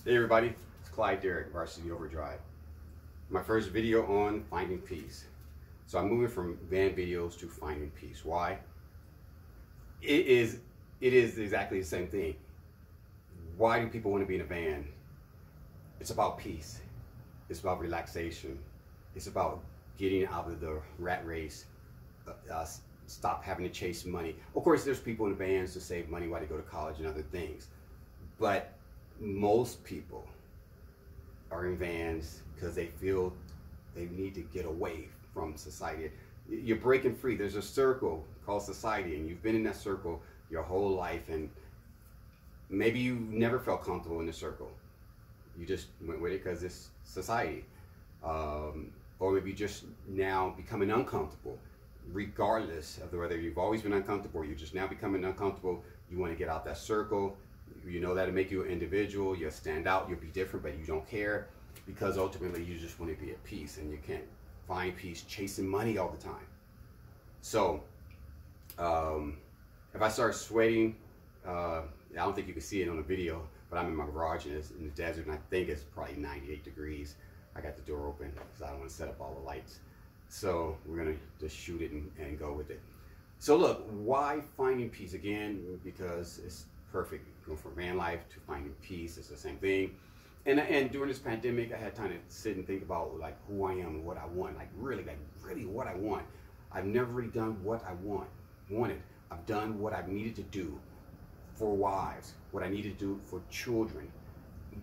Hey everybody, it's Clyde Derrick, Varsity Overdrive. My first video on finding peace. So I'm moving from van videos to finding peace. Why? It is exactly the same thing. Why do people want to be in a van? It's about peace. It's about relaxation. It's about getting out of the rat race. Stop having to chase money. Of course, there's people in vans to save money while they go to college and other things. But most people are in vans because they feel they need to get away from society. You're breaking free. There's a circle called society, and you've been in that circle your whole life, and maybe you never felt comfortable in the circle. You just went with it because it's society. Or maybe just now becoming uncomfortable. Regardless of whether you've always been uncomfortable or you're just now becoming uncomfortable, you want to get out that circle. You know that'll make you an individual. You'll stand out. You'll be different, but you don't care because ultimately you just want to be at peace, and you can't find peace chasing money all the time. So if I start sweating, I don't think you can see it on the video, but I'm in my garage and it's in the desert, and I think it's probably 98 degrees. I got the door open because I don't want to set up all the lights. So we're gonna just shoot it and go with it. So look, why finding peace? Again, because it's perfect. Going from van life to finding peace, it's the same thing. And during this pandemic, I had time to sit and think about like who I am and what I want. Like really what I want. I've never really done what I wanted. I've done what I've needed to do for wives, what I needed to do for children,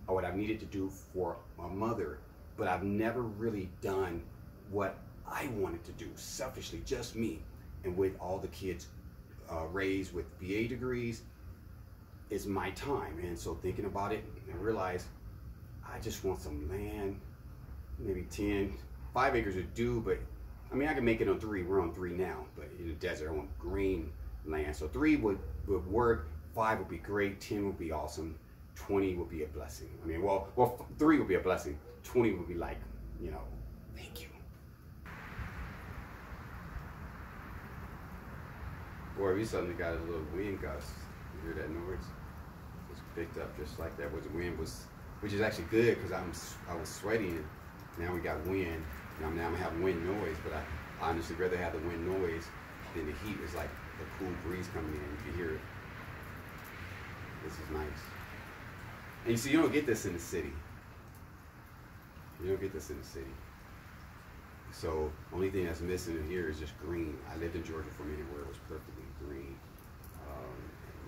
or what I've needed to do for my mother. But I've never really done what I wanted to do selfishly, just me. And with all the kids raised with BA degrees, it's my time. And so thinking about it, I realized I just want some land, maybe 10, 5 acres would do, but I mean, I can make it on 3. We're on 3 now, but in the desert, I want green land. So 3 would work, 5 would be great, 10 would be awesome, 20 would be a blessing. I mean, well, 3 would be a blessing, 20 would be like, you know, thank you. Boy, we suddenly got a little wind gust. You hear that noise? It's picked up just like that. Was the wind was, which is actually good because I was sweating. Now we got wind. Now I'm having wind noise, but I honestly rather have the wind noise than the heat. It's like the cool breeze coming in. You can hear it. This is nice. And you see, you don't get this in the city. You don't get this in the city. So only thing that's missing in here is just green. I lived in Georgia for a minute where it was perfectly green.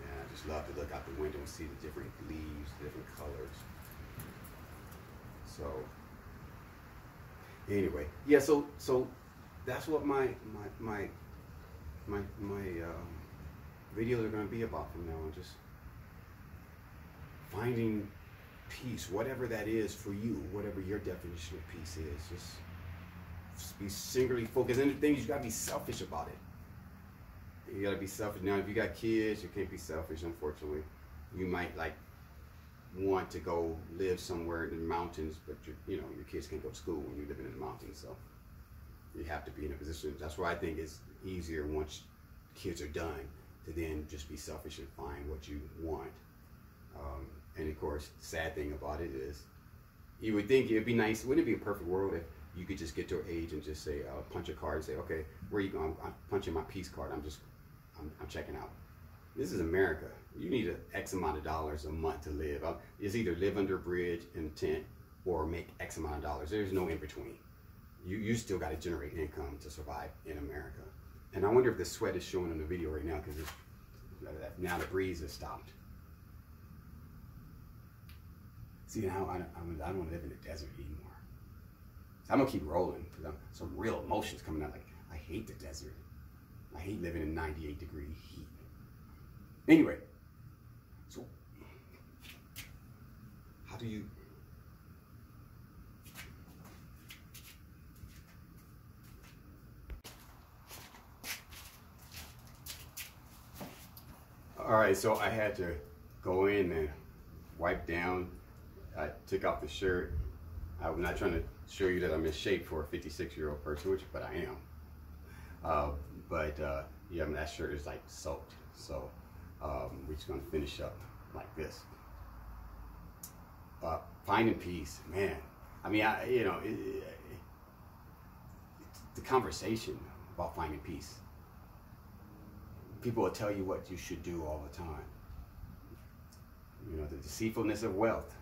And I just love to look out the window and see the different leaves, different colors. So anyway, yeah. So that's what my videos are going to be about from now on. Just finding peace, whatever that is for you, whatever your definition of peace is. Just be singularly focused. And the thing is, you gotta be selfish about it. You gotta be selfish. Now, if you got kids, you can't be selfish, unfortunately. You might like want to go live somewhere in the mountains, but you know, your kids can't go to school when you're living in the mountains. So you have to be in a position. That's why I think it's easier once kids are done to then just be selfish and find what you want. And of course, the sad thing about it is, you would think it'd be nice. Wouldn't it be a perfect world if you could just get to an age and just say, punch a card and say, okay, where are you going? I'm punching my peace card. I'm checking out. This is America. You need an X amount of dollars a month to live. It's either live under a bridge in a tent or make X amount of dollars. There's no in between. You still got to generate income to survive in America. And I wonder if the sweat is showing in the video right now because now the breeze has stopped. See, now I don't want to live in the desert anymore. So I'm gonna keep rolling because some real emotions coming out. Like, I hate the desert. I hate living in 98-degree heat. Anyway, so how do you? All right, so I had to go in and wipe down. I took off the shirt. I'm not trying to show you that I'm in shape for a 56-year-old person, but I am. Yeah, I mean, that shirt is like soaked. So we're just gonna finish up like this. finding peace, man. I mean, the conversation about finding peace. People will tell you what you should do all the time. You know, the deceitfulness of wealth,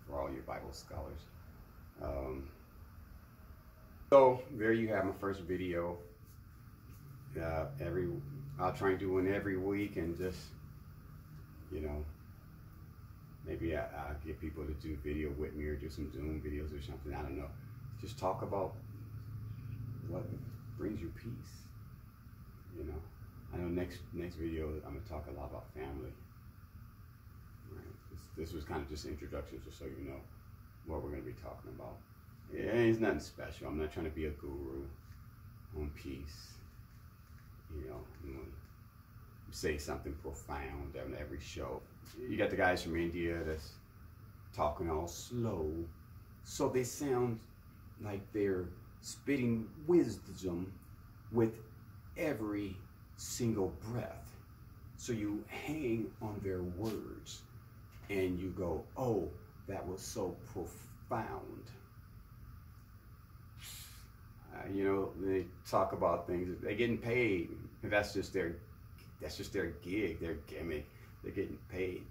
for all your Bible scholars. So there you have my first video. I'll try and do one every week, and just, you know, maybe I'll get people to do video with me, or do some Zoom videos or something. I don't know. Just talk about what brings you peace. You know, I know next video I'm gonna talk a lot about family. Right? This was kind of just an introduction, just so you know what we're gonna be talking about. Yeah, it's nothing special. I'm not trying to be a guru on peace. You know, say something profound on every show. You got the guys from India that's talking all slow, so they sound like they're spitting wisdom with every single breath. So you hang on their words and you go, oh, that was so profound. You know, they talk about things. They're getting paid. That's just their gig, their gimmick. They're getting paid,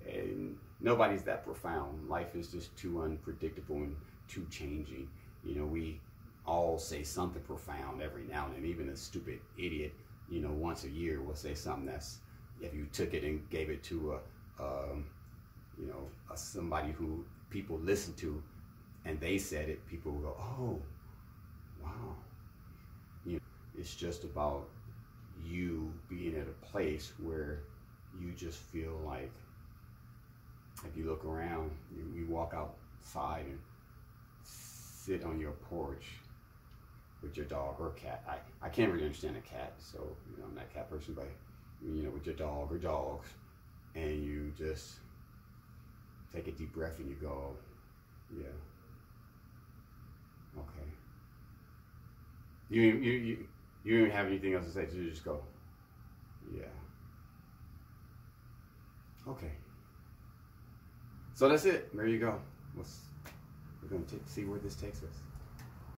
and nobody's that profound. Life is just too unpredictable and too changing. You know, we all say something profound every now and then. Even a stupid idiot, you know, once a year will say something that's, if you took it and gave it to somebody who people listen to, and they said it, people will go, oh, wow. You know, it's just about you being at a place where you just feel like, if you look around, you walk outside and sit on your porch with your dog or cat. I can't really understand a cat, so, you know, I'm not a cat person, but, you know, with your dog or dogs, and you just take a deep breath and you go, yeah, okay. You don't have anything else to say, so you just go, yeah. Okay. So that's it. There you go. We're going to see where this takes us.